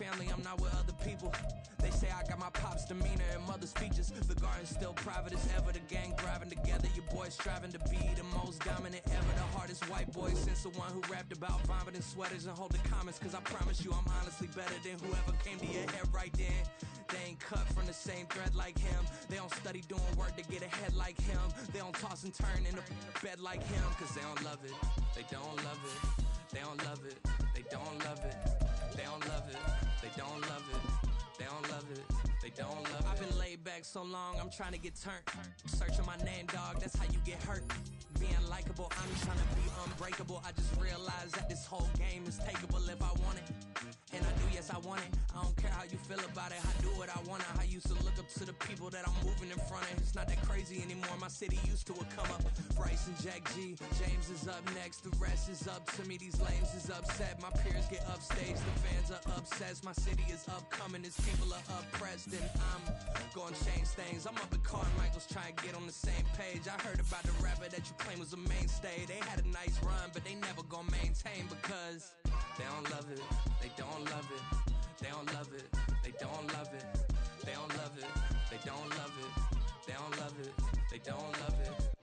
family, I'm not with other people. They say I got my pop's demeanor and mother's features. The garden's still private as ever. The gang driving together. Your boys striving to be the most dominant ever. The hardest white boy since the one who rapped about vomiting sweaters and holding comments. Cause I promise you I'm honestly better than whoever came to your head right then. They ain't cut from the same thread like him. They don't study doing work to get ahead like him. They don't toss and turn in the bed like him. Cause they don't love it. They don't love it. They don't love it. They don't love it. They don't love it. They don't love it. They don't love it. They don't love it. I've been laid back so long, I'm trying to get turned. Searching my name, dog, that's how you get hurt. Being likable, I'm trying to be unbreakable. I just realized that this whole game is takeable if I want it. And I do, yes, I want it. I don't care how you feel about it. I do what I want. I used to look up to the people that I'm moving in front of. It's not that crazy anymore. My city used to a come up. Bryce and Jack G. James is up next. The rest is up to me. These lames is upset. My peers get upstage. The fans are obsessed. My city is upcoming. These people are oppressed. And I'm gonna change things. I'm up at Carmichael's trying to get on the same page. I heard about the rapper that you claim was a mainstay. They had a nice run, but they never gonna maintain because they don't love it. They don't love it. They don't love it. They don't love it. They don't love it. They don't love it. They don't love it. They don't love it.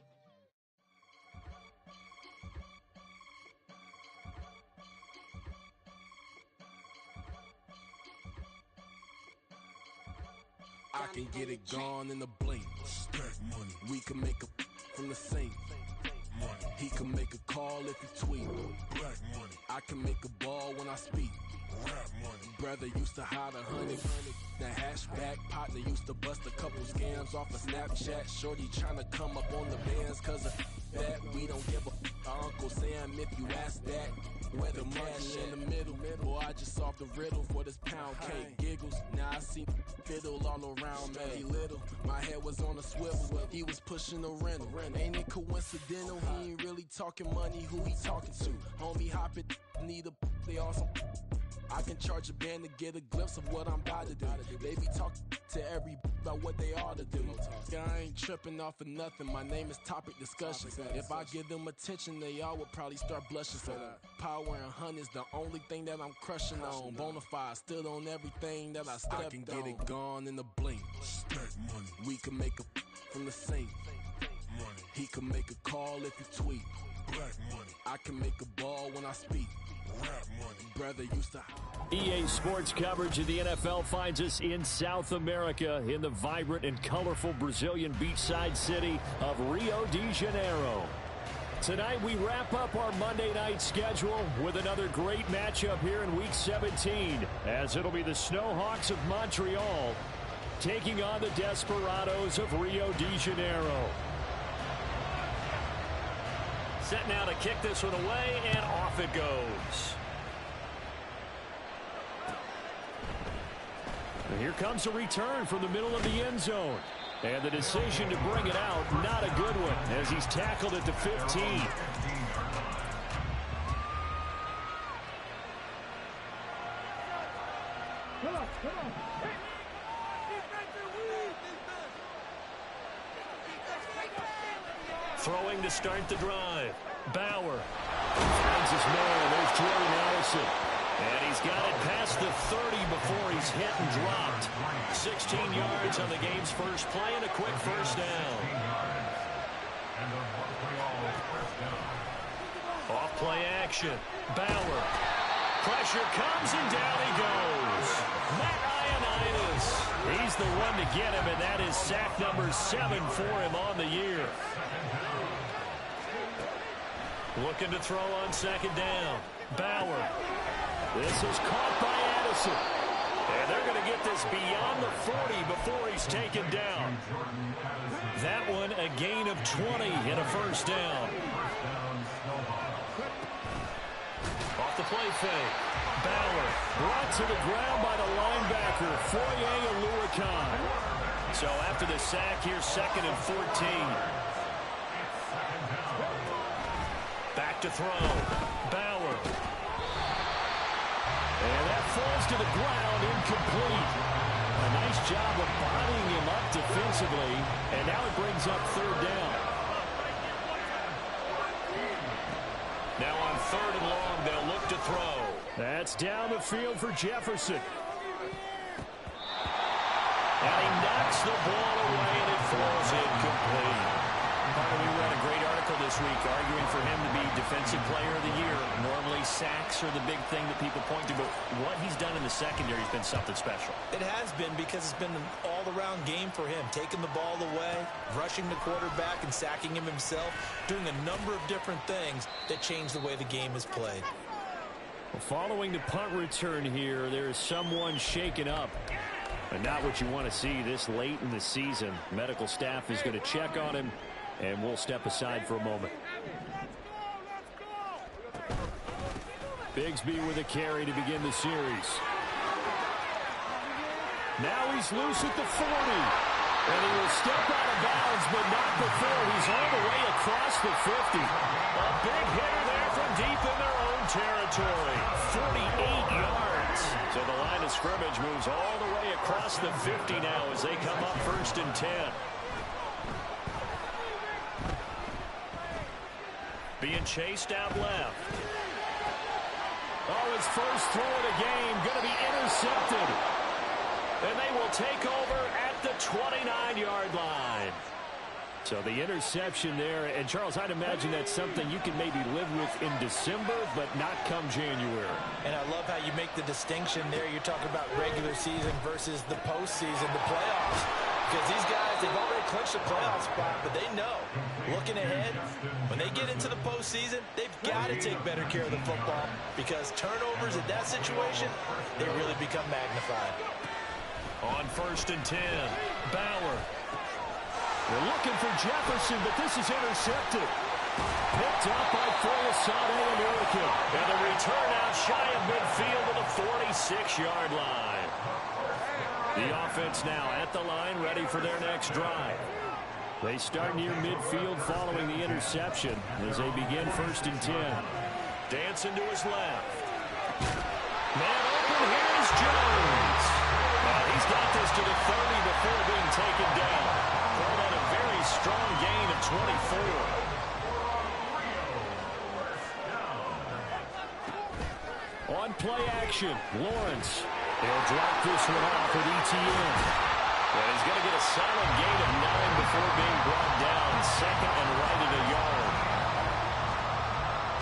I can get it gone in a blink. Stack money. We can make a from the sink. Money. He can make a call if he tweet. Black money. I can make a ball when I speak. Rap money. Brother used to hide 100. The hashback partner used to bust a couple scams off of Snapchat. Shorty tryna come up on the bands cause of that. We don't give a Uncle Sam if you ask that. Where the money in the middle. Boy, I just solved the riddle for this pound cake. Giggles, now I see fiddle all around me. Little, my head was on a swivel. He was pushing a rental. Ain't it coincidental? He ain't really talking money. Who he talking to? Homie hopping, need a they awesome. I can charge a band to get a glimpse of what I'm about to do. They be talking to every about what they ought to do. I ain't tripping off of nothing. My name is Topic Discussion. If I give them attention, they all would probably start blushing. So power and hunt is the only thing that I'm crushing on. Bonafide, stood on everything that I stepped on. I can get it gone in a blink. Stack money. We can make a from the sink. Money. He can make a call if he tweet. Black money. I can make a ball when I speak. Rap money. Brother used to. EA Sports coverage of the NFL finds us in South America in the vibrant and colorful Brazilian beachside city of Rio de Janeiro. Tonight we wrap up our Monday night schedule with another great matchup here in Week 17, as it'll be the Snowhawks of Montreal taking on the Desperados of Rio de Janeiro. Set now to kick this one away, and off it goes. And here comes a return from the middle of the end zone. And the decision to bring it out, not a good one, as he's tackled at the 15. Throwing to start the drive. Bauer finds his man. There's Jordan Allison. And he's got it past the 30 before he's hit and dropped. 16 yards on the game's first play and a quick first down. Off play action. Bauer. Pressure comes and down he goes. Matt Ioannidis. He's the one to get him, and that is sack number 7 for him on the year. Looking to throw on second down. Bauer. This is caught by Addison. And they're going to get this beyond the 40 before he's taken down. That one a gain of 20 and a first down. Off the play fake. Bauer brought to the ground by the linebacker, Foye Oluokun. So after the sack, here's 2nd and 14. Back to throw. Bauer. And that falls to the ground, incomplete. A nice job of bodying him up defensively. And now it brings up 3rd down. Now on 3rd and long, they'll look to throw. That's down the field for Jefferson. And he knocks the ball away, and it falls incomplete. We read a great article this week arguing for him to be Defensive Player of the Year. Normally, sacks are the big thing that people point to, but what he's done in the secondary has been something special. It has been, because it's been an all-around game for him. Taking the ball away, rushing the quarterback, and sacking him himself, doing a number of different things that change the way the game is played. Well, following the punt return here, there is someone shaken up. And not what you want to see this late in the season. Medical staff is going to check on him, and we'll step aside for a moment. Bigsby with a carry to begin the series. Now he's loose at the 40. And he will step out of bounds, but not before he's all the way across the 50. A big hitter there from deep in their own territory. 48 yards. So the line of scrimmage moves all the way across the 50 now as they come up 1st and 10. Being chased out left. Oh, his first throw of the game going to be intercepted. And they will take over at the 29-yard line. So the interception there. And, Charles, I'd imagine that's something you can maybe live with in December, but not come January. And I love how you make the distinction there. You're talking about regular season versus the postseason, the playoffs. Because these guys, they've already clinched a playoff spot, but they know, looking ahead, when they get into the postseason, they've got to take better care of the football, because turnovers in that situation, they really become magnified. On 1st and 10, Bauer. They're looking for Jefferson, but this is intercepted. Picked up by Foyesade and Urican. And the return out shy of midfield to the 46-yard line. The offense now at the line, ready for their next drive. They start near midfield following the interception as they begin 1st and 10. Dancing to his left. Man open, here's Jones. He's got this to the 30 before being taken down. Called on a very strong gain of 24. On play action, Lawrence. They'll drop this one off with ETN. And he's going to get a solid gain of 9 before being brought down. 2nd and right at a yard.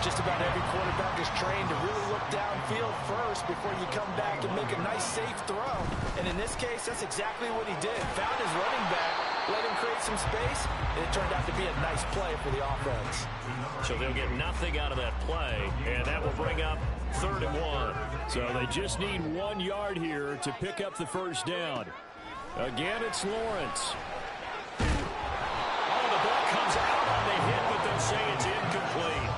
Just about every quarterback is trained to really look downfield first before you come back and make a nice, safe throw. And in this case, that's exactly what he did. Found his running back, let him create some space, and it turned out to be a nice play for the offense. So they'll get nothing out of that play, and that will bring up 3rd and 1. So they just need 1 yard here to pick up the first down. Again, it's Lawrence. Oh, the ball comes out on the hit, but they'll say it's incomplete.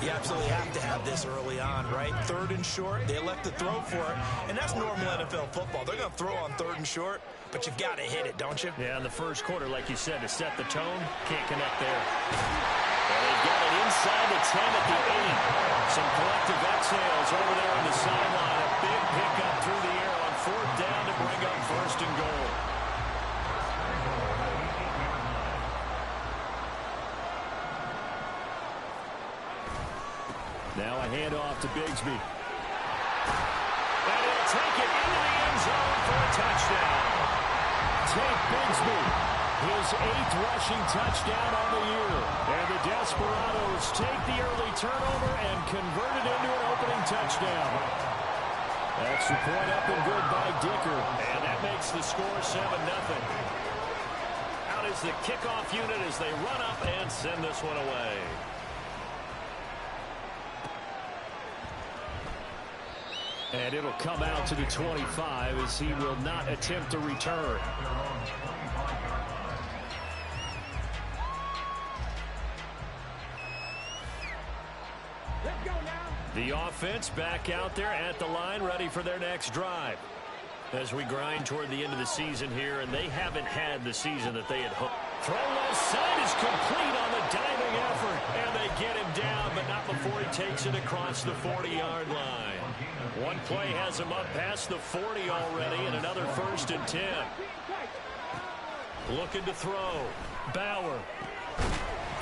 You absolutely have to have this early on, right? 3rd and short, they elect to throw for it, and that's normal NFL football. They're going to throw on 3rd and short, but you've got to hit it, don't you? Yeah, in the first quarter, like you said, to set the tone, can't connect there. And they've got it inside the 10 at the 8. Some collective exhales over there on the sideline. A big pickup through the air on 4th down to bring up 1st and goal. Now a handoff to Bigsby. And he'll take it into the end zone for a touchdown. Take Bigsby, his 8th rushing touchdown on the year. And the Desperados take the early turnover and convert it into an opening touchdown. Extra point up and good by Dicker. And that makes the score 7-0. Out is the kickoff unit as they run up and send this one away. And it'll come out to the 25 as he will not attempt to return. The offense back out there at the line, ready for their next drive. As we grind toward the end of the season here, and they haven't had the season that they had hoped. Throw left side is complete on the diving effort, and they get him down, but not before he takes it across the 40-yard line. One play has him up past the 40 already, and another 1st and 10. Looking to throw. Bauer.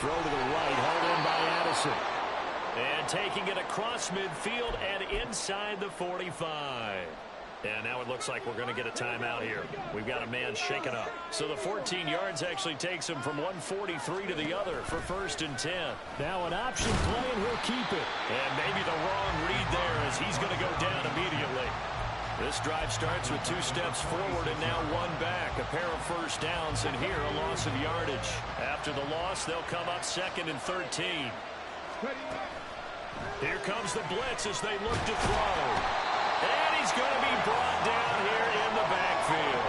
Throw to the right, hauled in by Addison. And taking it across midfield and inside the 45. And now it looks like we're going to get a timeout here. We've got a man shaken up. So the 14 yards actually takes him from 143 to the other for 1st and 10. Now an option play, and he'll keep it. And maybe the wrong read there as he's going to go down immediately. This drive starts with 2 steps forward and now 1 back. A pair of first downs, and here a loss of yardage. After the loss, they'll come up 2nd and 13. Here comes the blitz as they look to throw. And he's going to be brought down here in the backfield.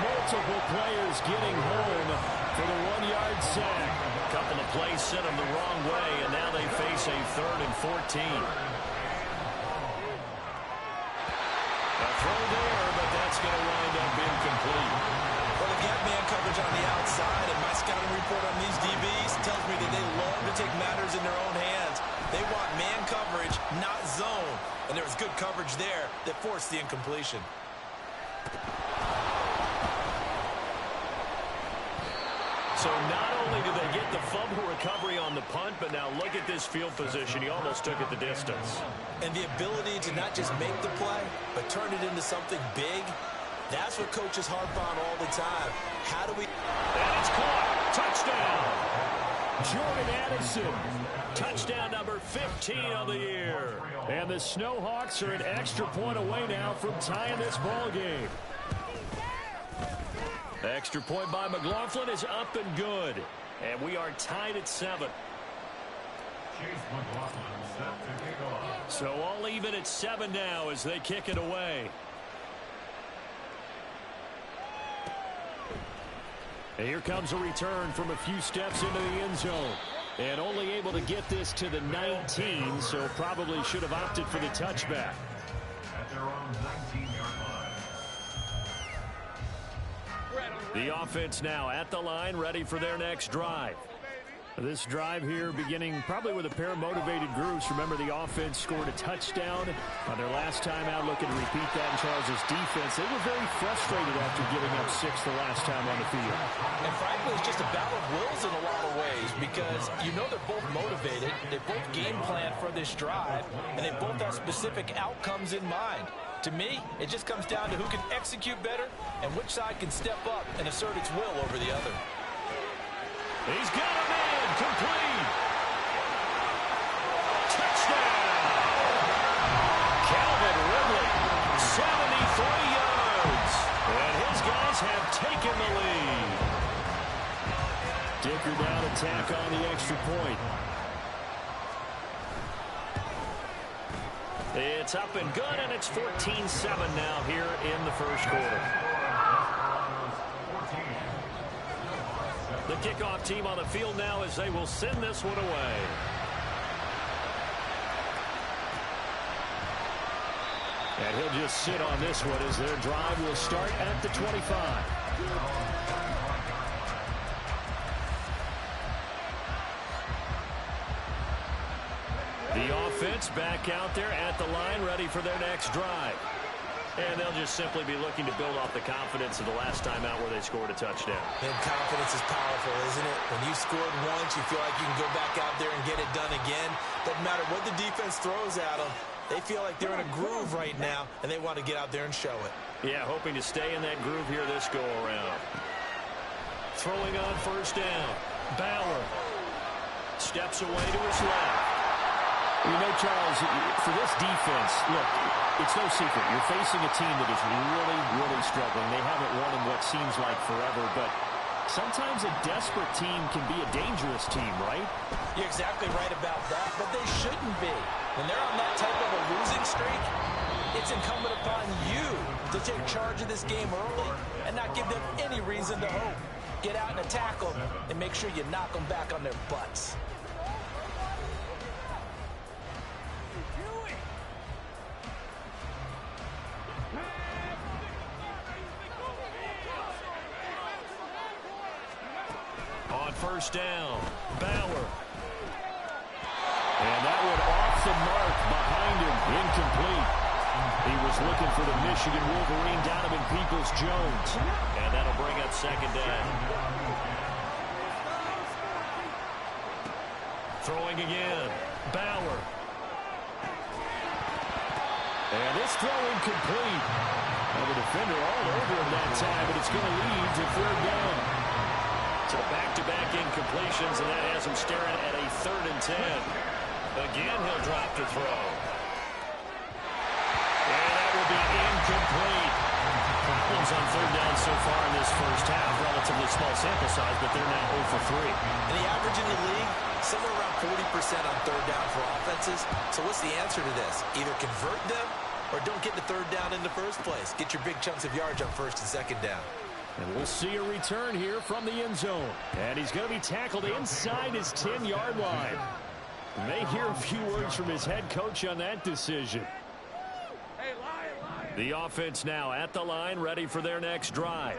Multiple players getting home for the 1-yard sack. A couple of plays sent them the wrong way, and now they face a 3rd and 14. A throw there, but that's going to wind up incomplete. Well, they've got man coverage on the outside, and my scouting report on these DBs tells me that they love to take matters in their own hands. They want man coverage, not zone. And there was good coverage there that forced the incompletion. So not only do they get the fumble recovery on the punt, but now look at this field position. He almost took it the distance. And the ability to not just make the play, but turn it into something big, that's what coaches harp on all the time. How do we... And it's caught. Touchdown. Jordan Addison. Touchdown number 15 of the year. And the Snowhawks are an extra point away now from tying this ball game. Extra point by McLaughlin is up and good. And we are tied at 7. So all even at 7 now as they kick it away. And here comes a return from a few steps into the end zone. And only able to get this to the 19, so probably should have opted for the touchback. At their own 19-yard line. The offense now at the line, ready for their next drive. This drive here beginning probably with a pair of motivated groups. Remember, the offense scored a touchdown on their last time out, looking to repeat that in Charles' defense. They were very frustrated after giving up 6 the last time on the field. And frankly, it's just a battle of wills in a lot of ways because you know they're both motivated. They both game plan for this drive, and they both have specific outcomes in mind. To me, it just comes down to who can execute better and which side can step up and assert its will over the other. He's got a man, complete. Touchdown. Calvin Ridley, 73 yards. And his guys have taken the lead. Dicker down attack on the extra point. It's up and good, and it's 14-7 now here in the first quarter. The kickoff team on the field now as they will send this one away. And he'll just sit on this one as their drive will start at the 25. The offense back out there at the line, ready for their next drive. And they'll just simply be looking to build off the confidence of the last time out where they scored a touchdown. And confidence is powerful, isn't it? When you scored once, you feel like you can go back out there and get it done again. Doesn't matter what the defense throws at them. They feel like they're in a groove right now, and they want to get out there and show it. Yeah, hoping to stay in that groove here this go-around. Throwing on first down. Bauer steps away to his left. You know, Charles, for this defense, look, it's no secret. You're facing a team that is really, really struggling. They haven't won in what seems like forever, but sometimes a desperate team can be a dangerous team, right? You're exactly right about that, but they shouldn't be. When they're on that type of a losing streak, it's incumbent upon you to take charge of this game early and not give them any reason to hope. Get out and attack them and make sure you knock them back on their butts. First down, Bauer. And that one off the mark behind him, incomplete. He was looking for the Michigan Wolverine, Donovan Peoples-Jones. And that'll bring up second down. Throwing again, Bauer. And this throw incomplete. Well, the defender all over him that time, but it's going to lead to third down. So back-to-back incompletions, and that has him staring at a 3rd and 10. Again, he'll drop to throw. And that will be incomplete. Problems on third down so far in this first half. Relatively small sample size, but they're now 0 for 3. And the average in the league, somewhere around 40% on third down for offenses. So what's the answer to this? Either convert them or don't get the third down in the first place. Get your big chunks of yards on 1st and 2nd down. And we'll see a return here from the end zone. And he's going to be tackled inside his 10-yard line. May hear a few words from his head coach on that decision. The offense now at the line, ready for their next drive.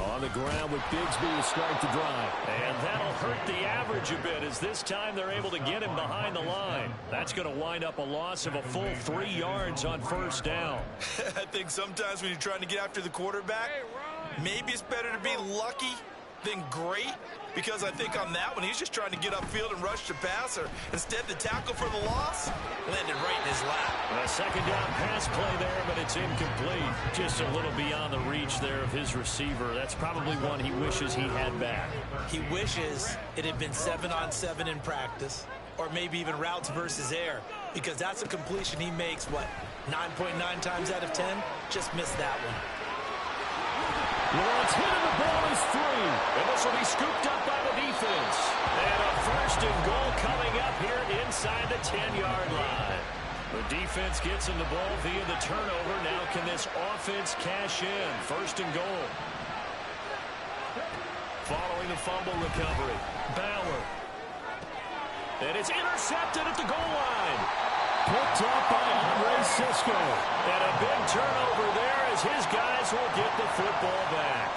On the ground with Bigsby to start the drive. And that'll hurt the average a bit as this time they're able to get him behind the line. That's going to wind up a loss of a full 3 yards on 1st down. I think sometimes when you're trying to get after the quarterback, maybe it's better to be lucky than great, because I think on that one he's just trying to get upfield and rush the passer. Instead, the tackle for the loss landed right in his lap. A 2nd down pass play there, but it's incomplete. Just a little beyond the reach there of his receiver. That's probably one he wishes he had back. He wishes it had been 7-on-7 in practice, or maybe even routes versus air, because that's a completion he makes, 9.9 times out of 10? Just missed that one. Lawrence hit and the ball is 3. And this will be scooped up by the defense. And a 1st and goal coming up here inside the 10-yard line. The defense gets in the ball via the turnover. Now can this offense cash in? 1st and goal. Following the fumble recovery, Bauer. And it's intercepted at the goal line. Picked up by Andre Cisco. And a big turnover there as his guys will get the football back.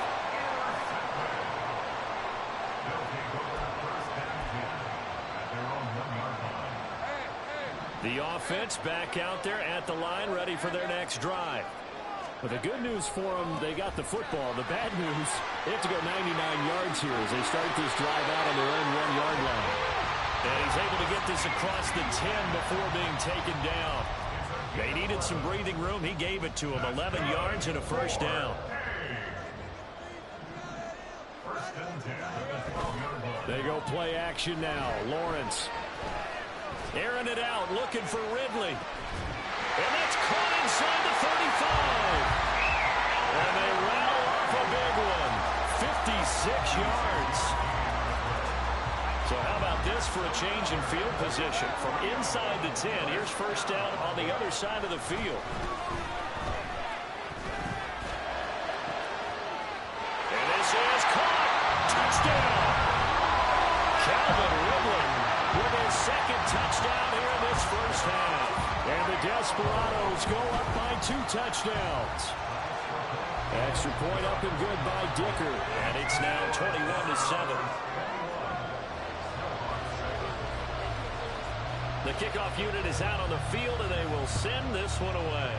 The offense back out there at the line, ready for their next drive. But the good news for them, they got the football. The bad news, they have to go 99 yards here as they start this drive out on their own 1-yard line. And he's able to get this across the 10 before being taken down. They needed some breathing room. He gave it to him. 11 yards and a 1st down. They go play action now. Lawrence. Airing it out, looking for Ridley. And that's caught inside the 35. And they rattle off a big one. 56 yards. So how about this for a change in field position? From inside the 10, here's 1st down on the other side of the field. And this is caught. Touchdown. Calvin Ridley with his 2nd touchdown here in this first half. And the Desperados go up by 2 touchdowns. Extra point up and good by Dicker. And it's now 21-7. The kickoff unit is out on the field, and they will send this one away.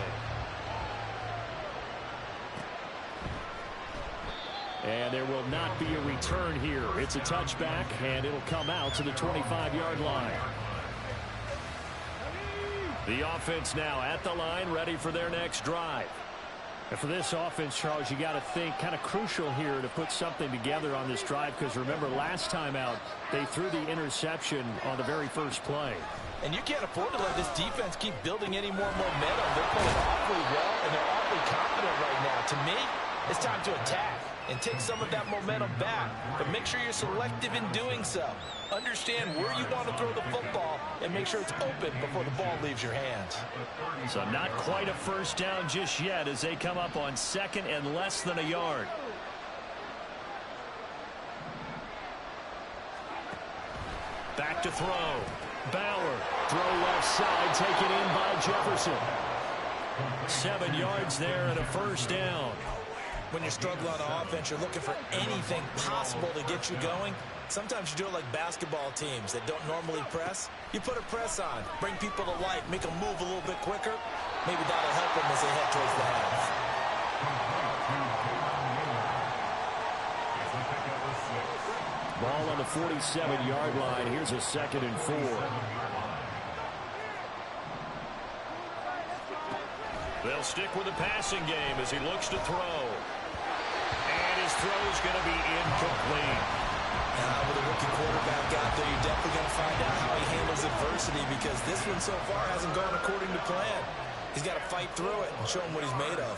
And there will not be a return here. It's a touchback, and it'll come out to the 25-yard line. The offense now at the line, ready for their next drive. And for this offense, Charles, you got to think kind of crucial here to put something together on this drive, because remember, last time out, they threw the interception on the very first play. And you can't afford to let this defense keep building any more momentum. They're playing awfully well, and they're awfully confident right now. To me, it's time to attack and take some of that momentum back. But make sure you're selective in doing so. Understand where you want to throw the football and make sure it's open before the ball leaves your hands. So not quite a 1st down just yet as they come up on 2nd and less than a yard. Back to throw. Bauer, throw left side, taken in by Jefferson. 7 yards there and a 1st down. When you're struggling on offense, you're looking for anything possible to get you going. Sometimes you do it like basketball teams that don't normally press. You put a press on, bring people to life, make them move a little bit quicker. Maybe that'll help them as they head towards the half. Ball on the 47-yard line. Here's a 2nd and 4. They'll stick with the passing game as he looks to throw. And his throw's going to be incomplete. With a rookie quarterback out there, you're definitely going to find out how he handles adversity, because this one so far hasn't gone according to plan. He's got to fight through it and show him what he's made of.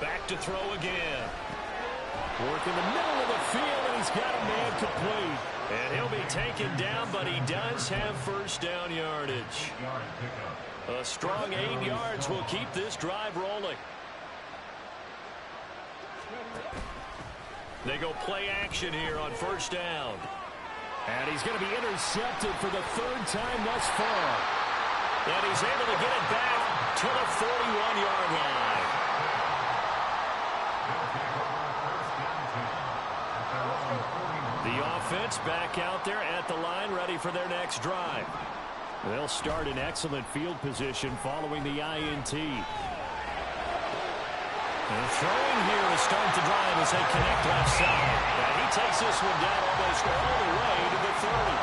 Back to throw again. Work in the middle of the field, and he's got a man complete. And he'll be taken down, but he does have first down yardage. A strong 8 yards will keep this drive rolling. They go play action here on first down. And he's going to be intercepted for the 3rd time thus far. And he's able to get it back to the 41-yard line. The offense back out there at the line, ready for their next drive. They'll start in excellent field position following the INT. And throwing here to start the drive as they connect left side. And he takes this one down almost all the way to the 30.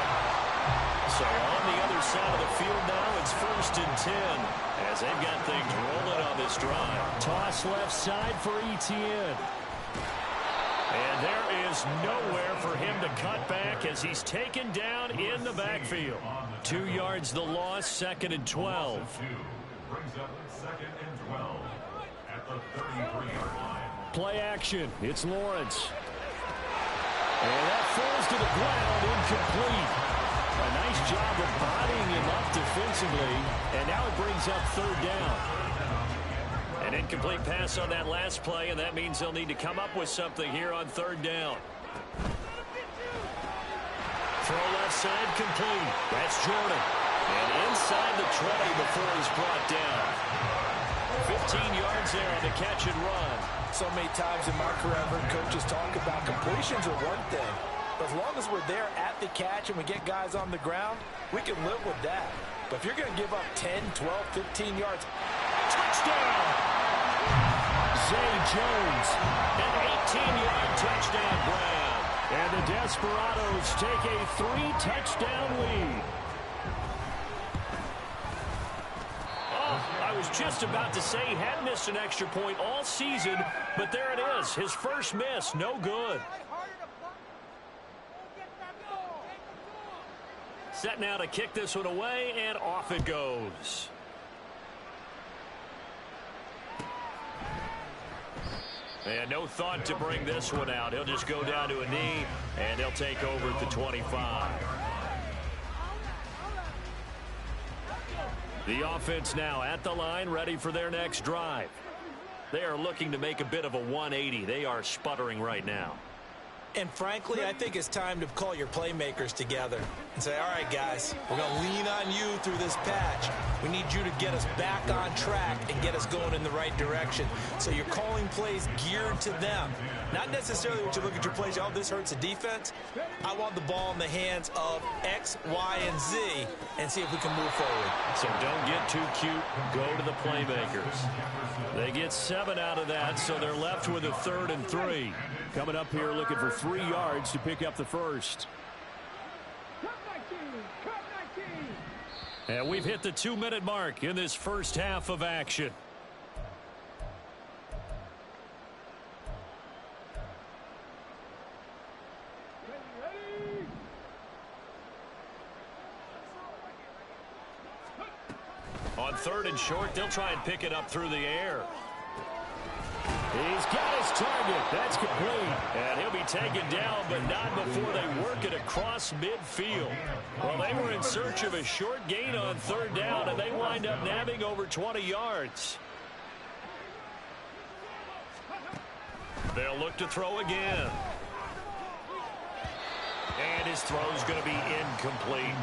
So on the other side of the field now, it's 1st and 10 as they've got things rolling on this drive. Toss left side for Etienne. And there is nowhere for him to cut back as he's taken down in the backfield. 2 yards the loss, 2nd and 12. Brings up 2nd and 12 at the 33-yard line. Play action. It's Lawrence. And that falls to the ground, incomplete. A nice job of bodying him up defensively. And now it brings up 3rd down. An incomplete pass on that last play, and that means they'll need to come up with something here on 3rd down. Throw left side complete. That's Jordan. And inside the 20 before he's brought down. 15 yards there on the catch and run. So many times in my career, I've heard coaches talk about completions are one thing. But as long as we're there at the catch and we get guys on the ground, we can live with that. But if you're going to give up 10, 12, 15 yards, touchdown! Zay Jones, an 18-yard touchdown grab. And the Desperados take a 3-touchdown lead. I was just about to say he hadn't missed an extra point all season, but there it is. His first miss, no good. Set now to kick this one away, and off it goes. And no thought to bring this one out. He'll just go down to a knee, and they'll take over at the 25. The offense now at the line, ready for their next drive. They are looking to make a bit of a 180. They are sputtering right now. And frankly, I think it's time to call your playmakers together and say, all right, guys, we're going to lean on you through this patch. We need you to get us back on track and get us going in the right direction. So you're calling plays geared to them. Not necessarily what you look at your plays, oh, this hurts the defense. I want the ball in the hands of X, Y, and Z and see if we can move forward. So don't get too cute. Go to the playmakers. They get 7 out of that, so they're left with a 3rd and 3. Coming up here looking for 3 yards to pick up the first. And we've hit the 2-minute mark in this first half of action. On 3rd and short, they'll try and pick it up through the air. He's got his target. That's complete. And he'll be taken down, but not before they work it across midfield. Well, they were in search of a short gain on 3rd down, and they wind up nabbing over 20 yards. They'll look to throw again. And his throw's going to be incomplete.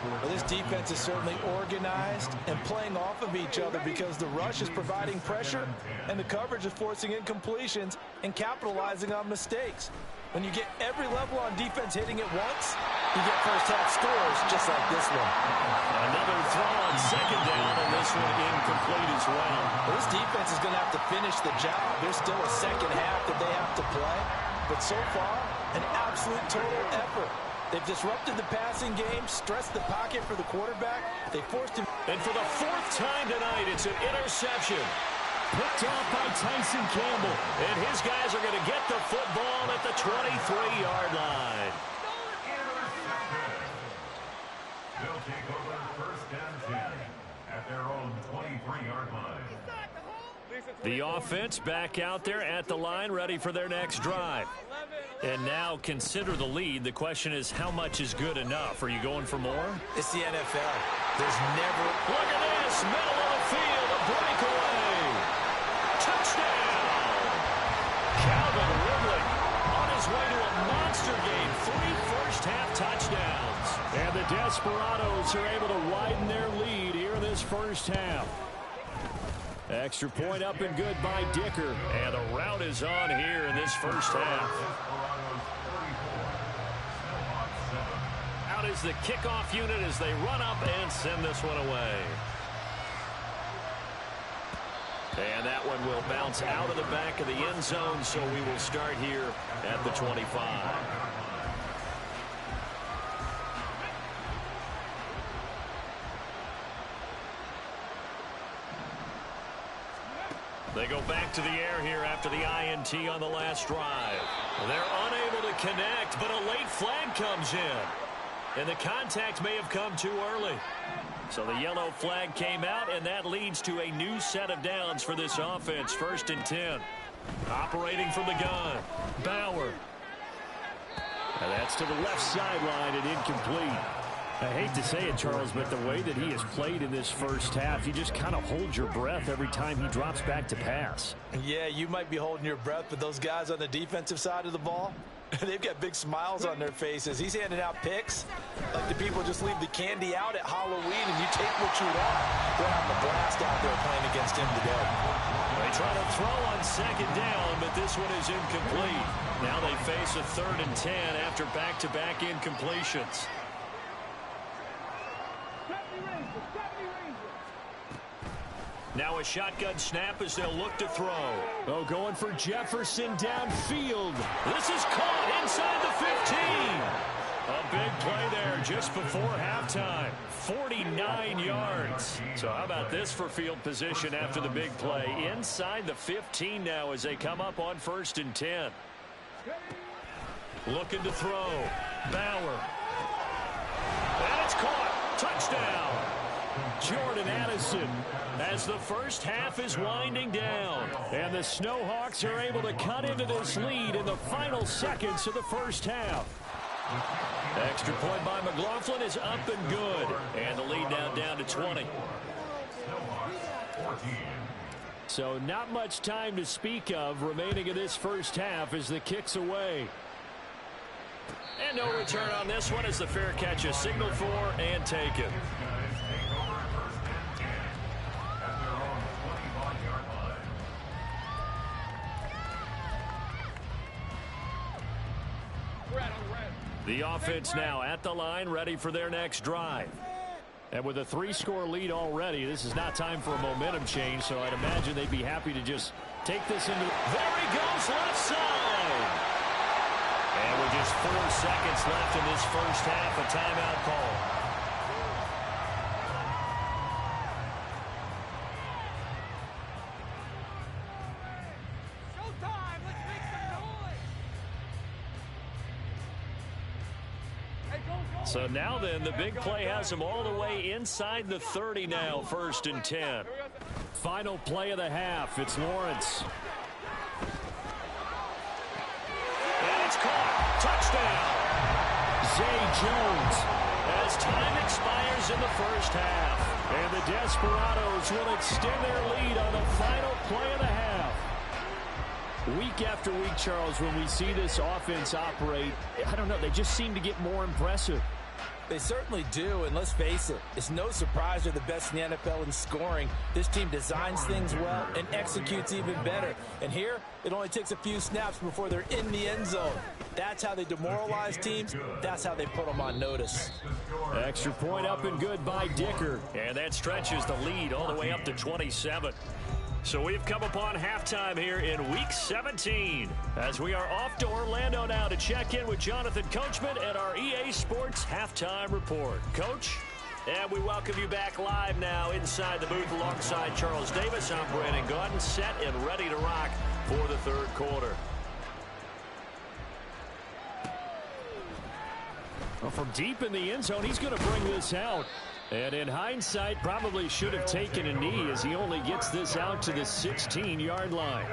Well, this defense is certainly organized and playing off of each other because the rush is providing pressure and the coverage is forcing incompletions and capitalizing on mistakes. When you get every level on defense hitting it once, you get first half scores just like this one. Another throw on 2nd down, and this one incomplete as well. Well, this defense is going to have to finish the job. There's still a second half that they have to play. But so far, an absolute total effort. They've disrupted the passing game, stressed the pocket for the quarterback. They forced him. And for the 4th time tonight, it's an interception. Picked off by Tyson Campbell. And his guys are going to get the football at the 23-yard line. They'll take over 1st and 10 at their own 23-yard line. The offense back out there at the line, ready for their next drive. And now consider the lead. The question is, how much is good enough? Are you going for more? It's the NFL. There's never... Look at this. Middle of the field. A breakaway. Touchdown. Calvin Ridley on his way to a monster game. 3 first-half touchdowns. And the Desperados are able to widen their lead here in this first half. Extra point up and good by Dicker. And the route is on here in this first half. Out is the kickoff unit as they run up and send this one away. And that one will bounce out of the back of the end zone, so we will start here at the 25. They go back to the air here after the INT on the last drive. They're unable to connect, but a late flag comes in. And the contact may have come too early. So the yellow flag came out, and that leads to a new set of downs for this offense. 1st and 10. Operating from the gun. Bauer. And that's to the left sideline and incomplete. I hate to say it, Charles, but the way that he has played in this first half, you just kind of hold your breath every time he drops back to pass. Yeah, you might be holding your breath, but those guys on the defensive side of the ball, they've got big smiles on their faces. He's handing out picks like the people just leave the candy out at Halloween and you take what you want. They're having a blast out there playing against him today. They try to throw on 2nd down, but this one is incomplete. Now they face a 3rd and 10 after back-to-back incompletions. Now a shotgun snap as they'll look to throw. Oh, going for Jefferson downfield. This is caught inside the 15. A big play there just before halftime. 49 yards. So how about this for field position after the big play? Inside the 15 now as they come up on 1st and 10. Looking to throw. Bauer. And it's caught. Touchdown. Jordan Addison as the first half is winding down. And the Snowhawks are able to cut into this lead in the final seconds of the first half. Extra point by McLaughlin is up and good. And the lead now down to 20. So not much time to speak of remaining in this first half as the kick's away. And no return on this one as the fair catch is signaled for and taken. The offense now at the line, ready for their next drive. And with a 3-score lead already, this is not time for a momentum change, so I'd imagine they'd be happy to just take this into... There he goes, left side! And with just 4 seconds left in this first half, a timeout call. So now then, the big play has them all the way inside the 30 now, 1st and 10. Final play of the half, it's Lawrence. And it's caught. Touchdown. Zay Jones as time expires in the first half. And the Desperados will extend their lead on the final play of the half. Week after week, Charles, when we see this offense operate, I don't know, they just seem to get more impressive. They certainly do, and let's face it, it's no surprise they're the best in the NFL in scoring. This team designs things well and executes even better. And here, it only takes a few snaps before they're in the end zone. That's how they demoralize teams. That's how they put them on notice. Extra point up and good by Dicker. And that stretches the lead all the way up to 27. So we've come upon halftime here in Week 17 as we are off to Orlando now to check in with Jonathan Coachman at our EA Sports Halftime Report. Coach? And we welcome you back live now inside the booth alongside Charles Davis. I'm Brandon Gaudin, set and ready to rock for the third quarter. Well, from deep in the end zone, he's going to bring this out. And in hindsight, probably should have taken a knee as he only gets this out to the 16-yard line.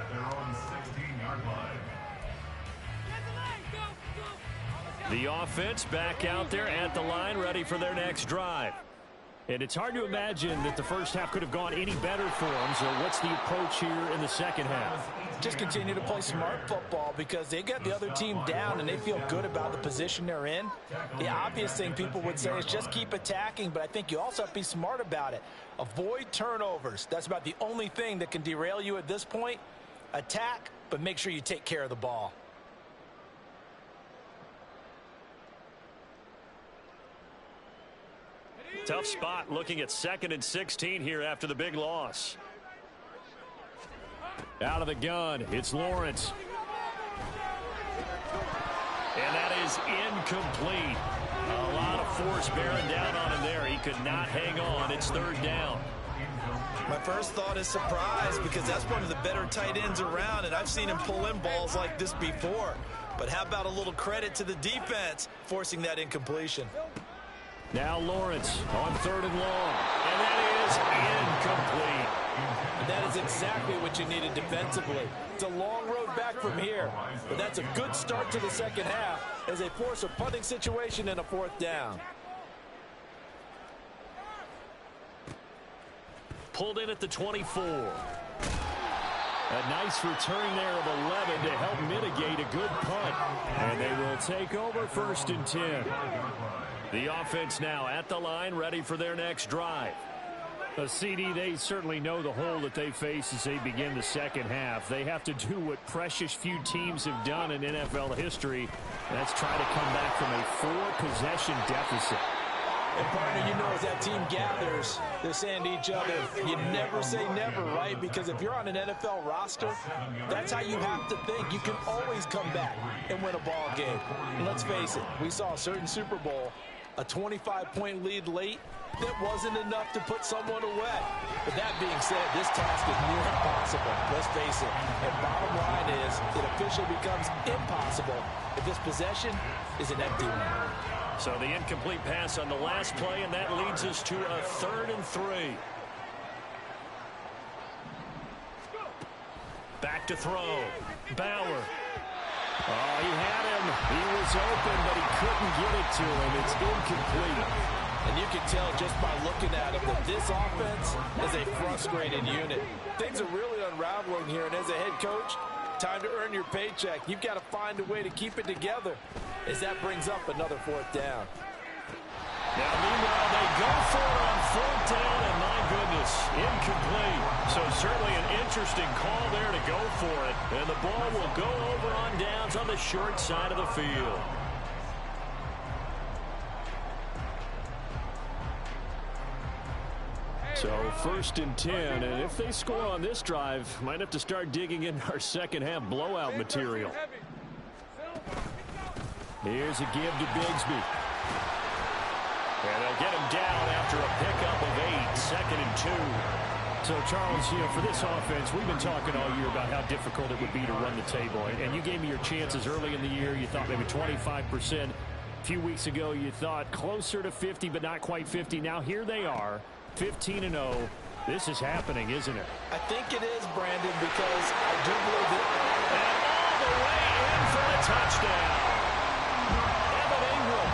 The offense back out there at the line, ready for their next drive. And it's hard to imagine that the first half could have gone any better for them. So what's the approach here in the second half? Just continue to play smart football because they got the other team down and they feel good about the position they're in. The obvious thing people would say is just keep attacking, but I think you also have to be smart about it. Avoid turnovers. That's about the only thing that can derail you at this point. Attack, but make sure you take care of the ball. Tough spot looking at 2nd and 16 here after the big loss. Out of the gun, it's Lawrence. And that is incomplete. A lot of force bearing down on him there. He could not hang on. It's 3rd down. My first thought is surprise because that's one of the better tight ends around, and I've seen him pull in balls like this before. But how about a little credit to the defense forcing that incompletion? Now Lawrence on 3rd and long. And that is incomplete. And that is exactly what you needed defensively. It's a long road back from here. But that's a good start to the second half as they force a punting situation and a 4th down. Pulled in at the 24. A nice return there of 11 to help mitigate a good punt. And they will take over 1st and 10. The offense now at the line, ready for their next drive. CD, they certainly know the hole that they face as they begin the second half. They have to do what precious few teams have done in NFL history. That's try to come back from a 4-possession deficit. And partner, you know, as that team gathers, they're saying to each other, you never say never, right? Because if you're on an NFL roster, that's how you have to think. You can always come back and win a ball game. And let's face it, we saw a certain Super Bowl, a 25-point lead late, that wasn't enough to put someone away. But that being said, this task is near impossible. Let's face it. And bottom line is, it officially becomes impossible if this possession is an empty one. So the incomplete pass on the last play, and that leads us to a 3rd and 3. Back to throw. Bauer. Oh, he had him. He was open, but he couldn't get it to him. It's incomplete. And you can tell just by looking at him that this offense is a frustrated unit. Things are really unraveling here, and as a head coach, time to earn your paycheck. You've got to find a way to keep it together as that brings up another 4th down. Now, meanwhile, they go for it on 4th down, and my goodness, incomplete. So certainly an interesting call there to go for it. And the ball will go over on downs on the short side of the field. So 1st and 10, and if they score on this drive, might have to start digging in our second half blowout material. Here's a give to Bigsby. And they'll get him down after a pickup of 8, 2nd and 2. So, Charles, you know, for this offense, we've been talking all year about how difficult it would be to run the table. And you gave me your chances early in the year. You thought maybe 25%. A few weeks ago, you thought closer to 50, but not quite 50. Now, here they are. 15-0. This is happening, isn't it? I think it is, Brandon, because I do believe that. And all the way in for a touchdown. Evan Ingram,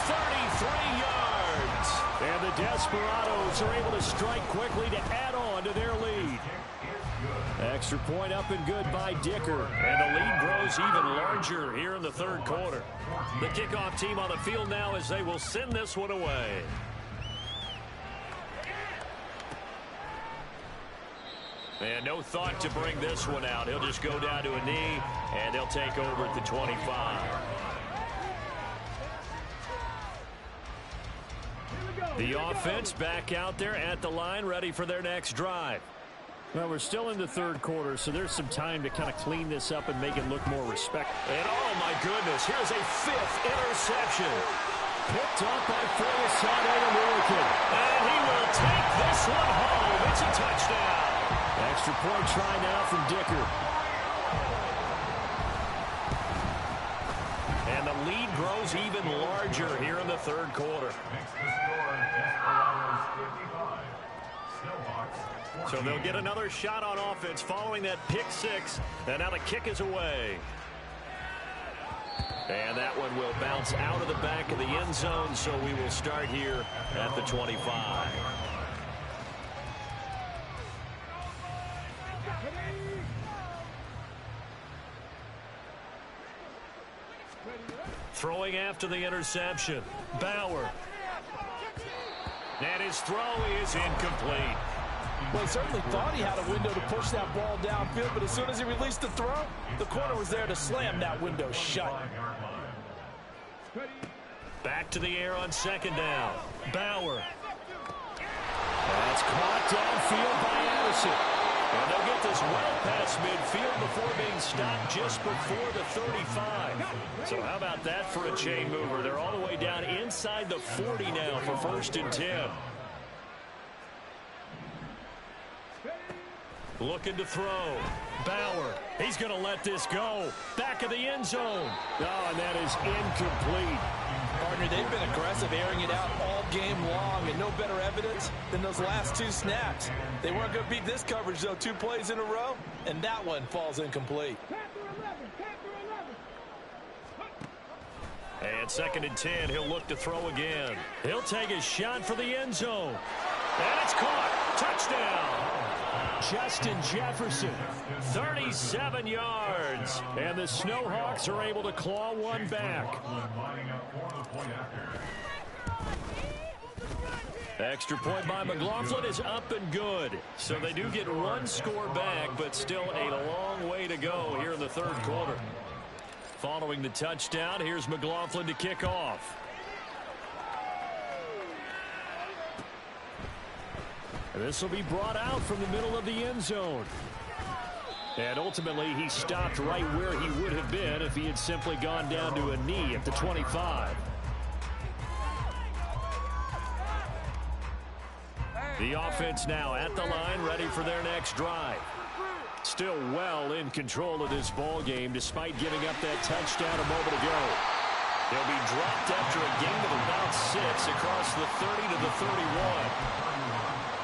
33 yards. And the Desperados are able to strike quickly to add on to their lead. Extra point up and good by Dicker. And the lead grows even larger here in the third quarter. The kickoff team on the field now as they will send this one away. And no thought to bring this one out. He'll just go down to a knee, and they'll take over at the 25. The offense back out there at the line, ready for their next drive. Well, we're still in the third quarter, so there's some time to kind of clean this up and make it look more respectful. And oh my goodness, here's a 5th interception. Picked up by Forrest All-American. And he will take this one home. It's a touchdown. Extra point try now from Dicker. And the lead grows even larger here in the third quarter. Makes the score Desperados 55. Snowhawks 14. So they'll get another shot on offense following that pick six. And now the kick is away. And that one will bounce out of the back of the end zone, so we will start here at the 25. Throwing after the interception. Bauer. And his throw is incomplete. Well, he certainly thought he had a window to push that ball downfield, but as soon as he released the throw, the corner was there to slam that window shut. Back to the air on second down. Bauer. That's caught downfield by Addison. And they'll get this well past midfield before being stopped just before the 35. So how about that for a chain mover? They're all the way down inside the 40 now for 1st and 10. Looking to throw. Bauer. He's going to let this go. Back of the end zone. Oh, and that is incomplete. Partner, they've been aggressive, airing it out all game long, and no better evidence than those last 2 snaps. They weren't going to beat this coverage, though, 2 plays in a row, and that one falls incomplete. And 2nd and 10, he'll look to throw again. He'll take a shot for the end zone. And it's caught. Touchdown. Justin Jefferson, 37 yards. and the Snowhawks are able to claw one back. Extra point by McLaughlin is up and good. So they do get 1 score back, but still a long way to go here in the third quarter. Following the touchdown, here's McLaughlin to kick off. This will be brought out from the middle of the end zone. And ultimately, he stopped right where he would have been if he had simply gone down to a knee at the 25. The offense now at the line, ready for their next drive. Still well in control of this ball game, despite giving up that touchdown a moment ago. They'll be dropped after a gain of about 6 across the 30 to the 31.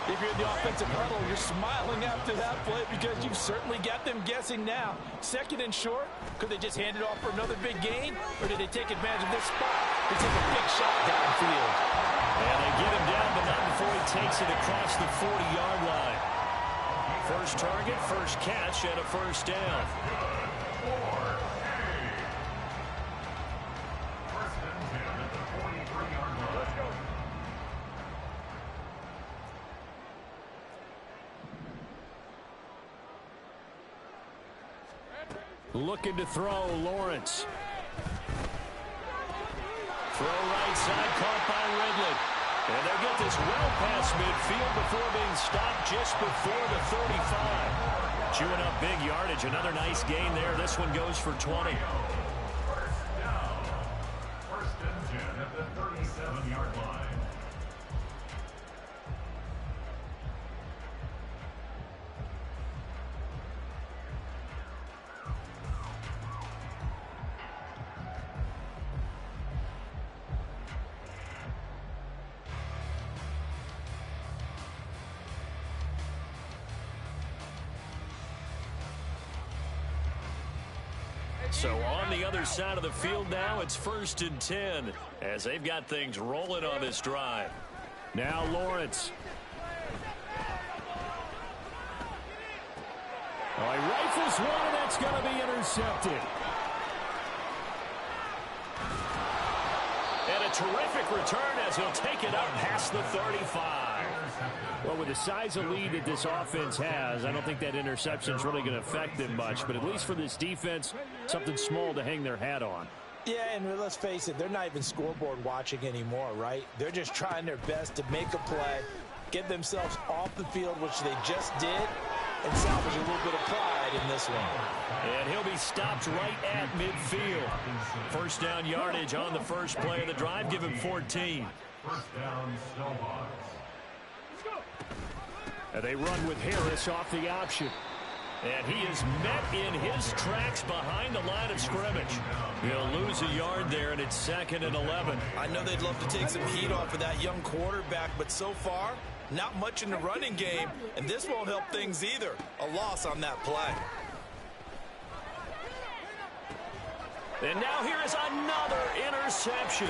If you're in the offensive huddle, you're smiling after that play because you've certainly got them guessing now. 2nd and short, could they just hand it off for another big gain? Or did they take advantage of this spot to take a big shot downfield? And they get him down, but not before he takes it across the 40-yard line. First target, first catch, and a first down. Looking to throw, Lawrence. Throw right side, caught by Ridley. And they'll get this well past midfield before being stopped just before the 35. Chewing up big yardage. Another nice gain there. This one goes for 20. First down. 1st and 10 at the 37-yard line. So on the other side of the field now, it's 1st and 10 as they've got things rolling on this drive. Now Lawrence. Oh, he rifles one, and that's going to be intercepted. And a terrific return as he'll take it up past the 35. Well, with the size of lead that this offense has, I don't think that interception is really going to affect them much. But at least for this defense, something small to hang their hat on. Yeah, and let's face it, they're not even scoreboard watching anymore, right? They're just trying their best to make a play, get themselves off the field, which they just did, and salvage a little bit of pride in this one. And he'll be stopped right at midfield. First down yardage on the first play of the drive. Give him 14. First down, Snowhawks. And they run with Harris off the option. And he is met in his tracks behind the line of scrimmage. He'll lose a yard there, and it's 2nd and 11. I know they'd love to take some heat off of that young quarterback, but so far, not much in the running game, and this won't help things either. A loss on that play. And now here is another interception.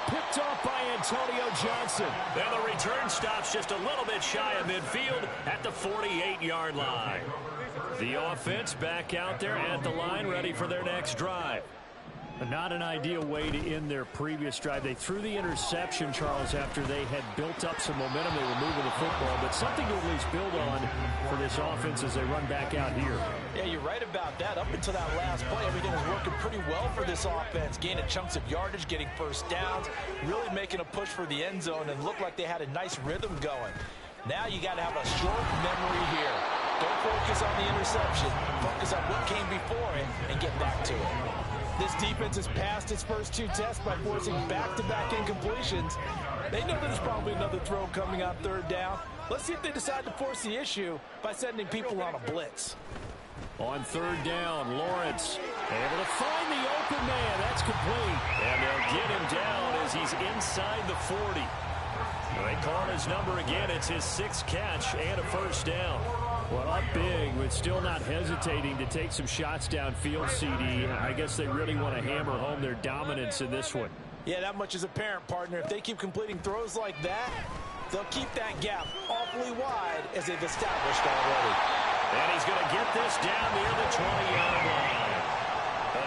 Picked off by Antonio Johnson. And the return stops just a little bit shy of midfield at the 48-yard line. The offense back out there at the line, ready for their next drive. Not an ideal way to end their previous drive. They threw the interception, Charles, after they had built up some momentum. They were moving the football, but something to at least build on for this offense as they run back out here. Yeah, you're right about that. Up until that last play, everything was working pretty well for this offense. Gaining chunks of yardage, getting first downs, really making a push for the end zone, and looked like they had a nice rhythm going. Now you got to have a short memory here. Don't focus on the interception. Focus on what came before it and get back to it. This defense has passed its first two tests by forcing back-to-back incompletions. They know there's probably another throw coming on third down. Let's see if they decide to force the issue by sending people on a blitz. On third down, Lawrence able to find the open man. That's complete. And they'll get him down as he's inside the 40. They call his number again. It's his 6th catch and a first down. Well, up big, but still not hesitating to take some shots downfield, CD. I guess they really want to hammer home their dominance in this one. Yeah, that much is apparent, partner. If they keep completing throws like that, they'll keep that gap awfully wide as they've established already. And he's going to get this down near the 20-yard line.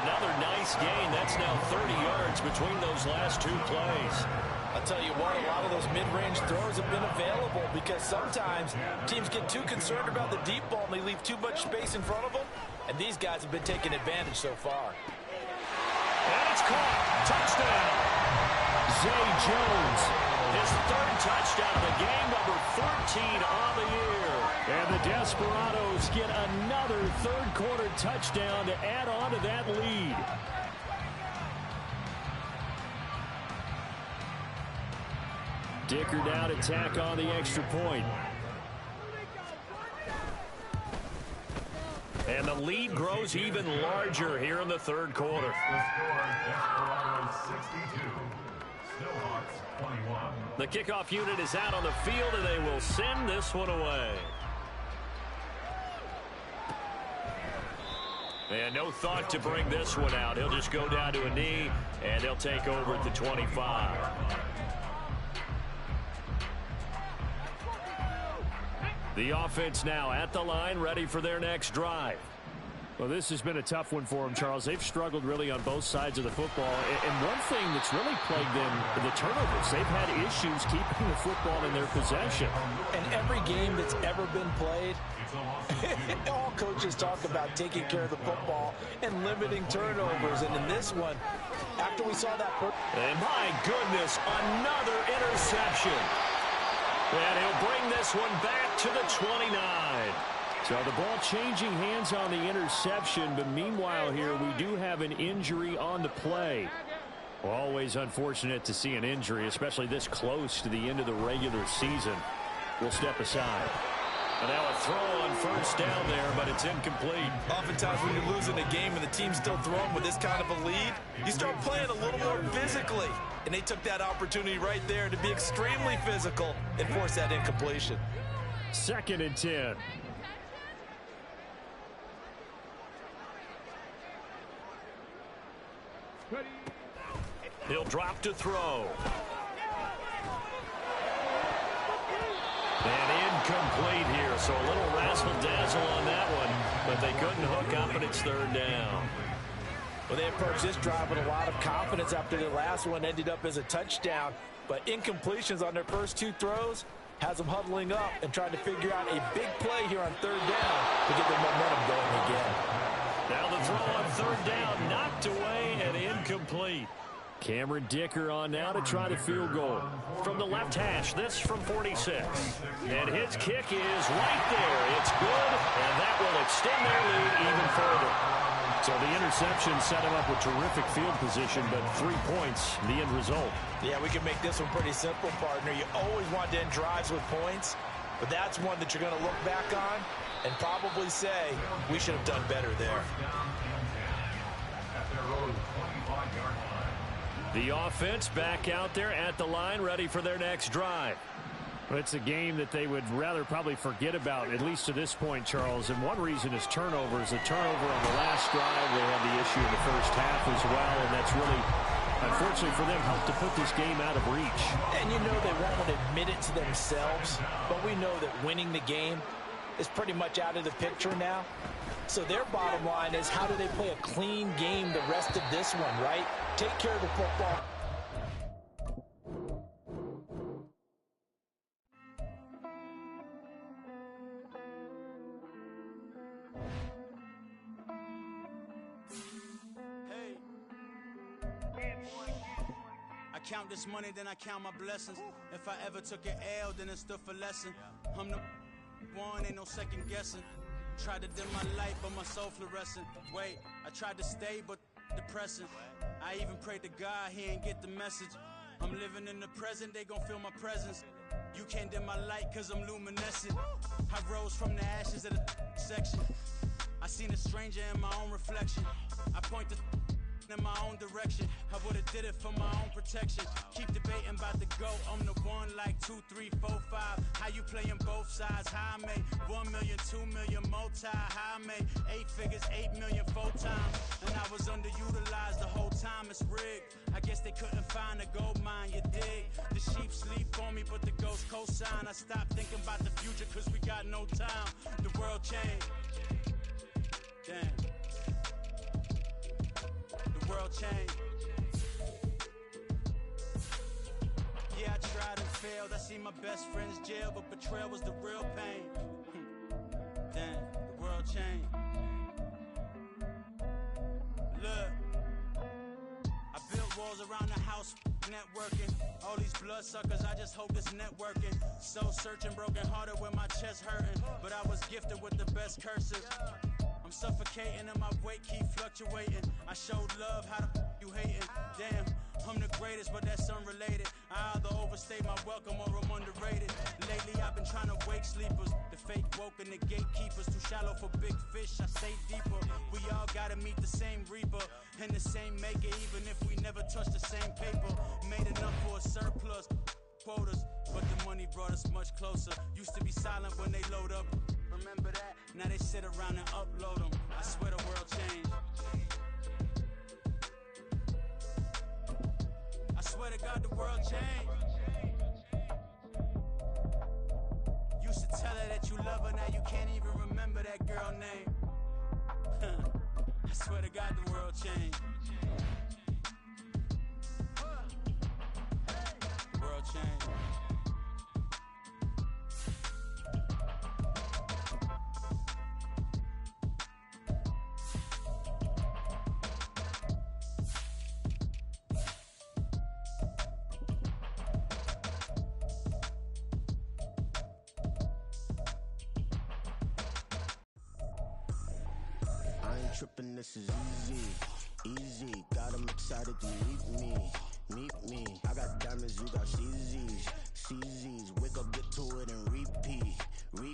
Another nice gain. That's now 30 yards between those last two plays. I'll tell you what, a lot of those mid-range throws have been available because sometimes teams get too concerned about the deep ball and they leave too much space in front of them, and these guys have been taking advantage so far. And it's caught. Touchdown. Zay Jones. His 3rd touchdown of the game, number 13 on the year. And the Desperados get another third-quarter touchdown to add on to that lead. Dicker now to tack on the extra point. And the lead grows even larger here in the third quarter. Desperados 62, Snowhawks 21. The kickoff unit is out on the field, and they will send this one away. And no thought to bring this one out. He'll just go down to a knee, and they'll take over at the 25. The offense now at the line, ready for their next drive. Well, this has been a tough one for them, Charles. They've struggled really on both sides of the football. And one thing that's really plagued them, the turnovers. They've had issues keeping the football in their possession. And every game that's ever been played, all coaches talk about taking care of the football and limiting turnovers. And in this one, after we saw that... And my goodness, another interception. And he'll bring this one back to the 29. So the ball changing hands on the interception, but meanwhile here we do have an injury on the play. Well, always unfortunate to see an injury, especially this close to the end of the regular season. We'll step aside. And now a throw on first down there, but it's incomplete. Oftentimes when you're losing a game and the team's still throwing with this kind of a lead, you start playing a little more physically. And they took that opportunity right there to be extremely physical and force that incompletion. 2nd and 10. He'll drop to throw. And incomplete here, so a little razzle-dazzle on that one, but they couldn't hook up, and it's 3rd down. Well, they approached this drive with a lot of confidence after their last one ended up as a touchdown, but incompletions on their first two throws has them huddling up and trying to figure out a big play here on 3rd down to get their momentum going again. Now the throw on 3rd down, knocked away and incomplete. Cameron Dicker on now to try the field goal. From the left hash, this from 46. And his kick is right there. It's good, and that will extend their lead even further. So the interception set him up with terrific field position, but 3 points, the end result. Yeah, we can make this one pretty simple, partner. You always want to end drives with points, but that's one that you're going to look back on and probably say, we should have done better there. The offense back out there at the line, ready for their next drive. Well, it's a game that they would rather probably forget about, at least to this point, Charles. And one reason is turnovers. The turnover on the last drive, they had the issue in the first half as well, and that's really, unfortunately for them, helped to put this game out of reach. And you know they won't admit it to themselves, but we know that winning the game is pretty much out of the picture now. So their bottom line is, how do they play a clean game the rest of this one, right? Take care of the football. I count this money, then I count my blessings. If I ever took an L, then it stood for lesson. I'm the one, ain't no second guessing. Tried to dim my light, but my soul fluorescent. Wait, I tried to stay, but depressing. I even prayed to God, he ain't get the message. I'm living in the present, they gon' feel my presence. You can't dim my light, cause I'm luminescent. I rose from the ashes of the section. I seen a stranger in my own reflection. I point the in my own direction. I would've did it for my own protection. Keep debating about the GOAT. I'm the one like 2, 3, 4, 5. How you playing both sides? How I made 1 million, 2 million, multi. How I made 8 figures, 8 million 4 times. And I was underutilized the whole time. It's rigged. I guess they couldn't find a gold mine, you dig? The sheep sleep on me, but the ghost cosign. I stopped thinking about the future, cause we got no time. The world changed. Damn. The world changed. Yeah, I tried and failed. I seen my best friends jail, but betrayal was the real pain. Damn, the world changed. Look, I built walls around the house, networking. All these bloodsuckers, I just hope this networking. Soul searching, broken hearted with my chest hurting. But I was gifted with the best curses. I'm suffocating and my weight keep fluctuating. I showed love, how the you hating? Damn, I'm the greatest, but that's unrelated. I either overstay my welcome or I'm underrated. Lately I've been trying to wake sleepers. The fake woke and the gatekeepers. Too shallow for big fish, I stay deeper. We all gotta meet the same reaper and the same maker, even if we never touch the same paper. Made enough for a surplus quotas, but the money brought us much closer. Used to be silent when they load up. Remember that? Now they sit around and upload them. I swear the world changed. I swear to God the world changed. Used to tell her that you love her, now you can't even remember that girl name. I swear to God the world changed. The world changed. Trippin', this is easy, got 'em excited to meet me, I got diamonds, you got CZs, wake up, get to it and repeat, hey, I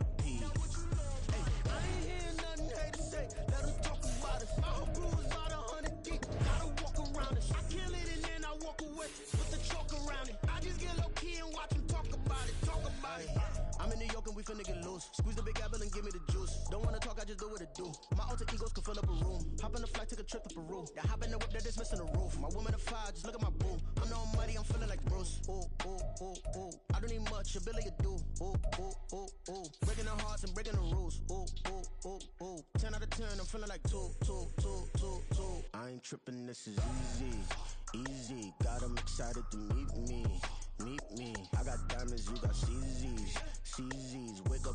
ain't hear nothing hate to say, let 'em talk about it, our crew is about 100 deep, gotta walk around it, I kill it and then I walk away, with the chalk around it, I just get low key and watch 'em talk about it, I'm in New York and we finna get loose. Squeeze the big apple and give me the juice. Don't wanna talk, I just do what it do. My alter egos can fill up a room. Hop on a flight, take a trip to Peru. Yeah, hop in the whip that is missing the roof. My woman a fire, just look at my boo. I'm the almighty, I'm feeling like Bruce. Ooh. I don't need much, ability to do. Ooh. Breaking the hearts and breaking the rules. Ooh. 10 out of 10, I'm feeling like 2. I ain't tripping, this is easy. Got 'em excited to meet me. I got diamonds, you got CZs, wake up.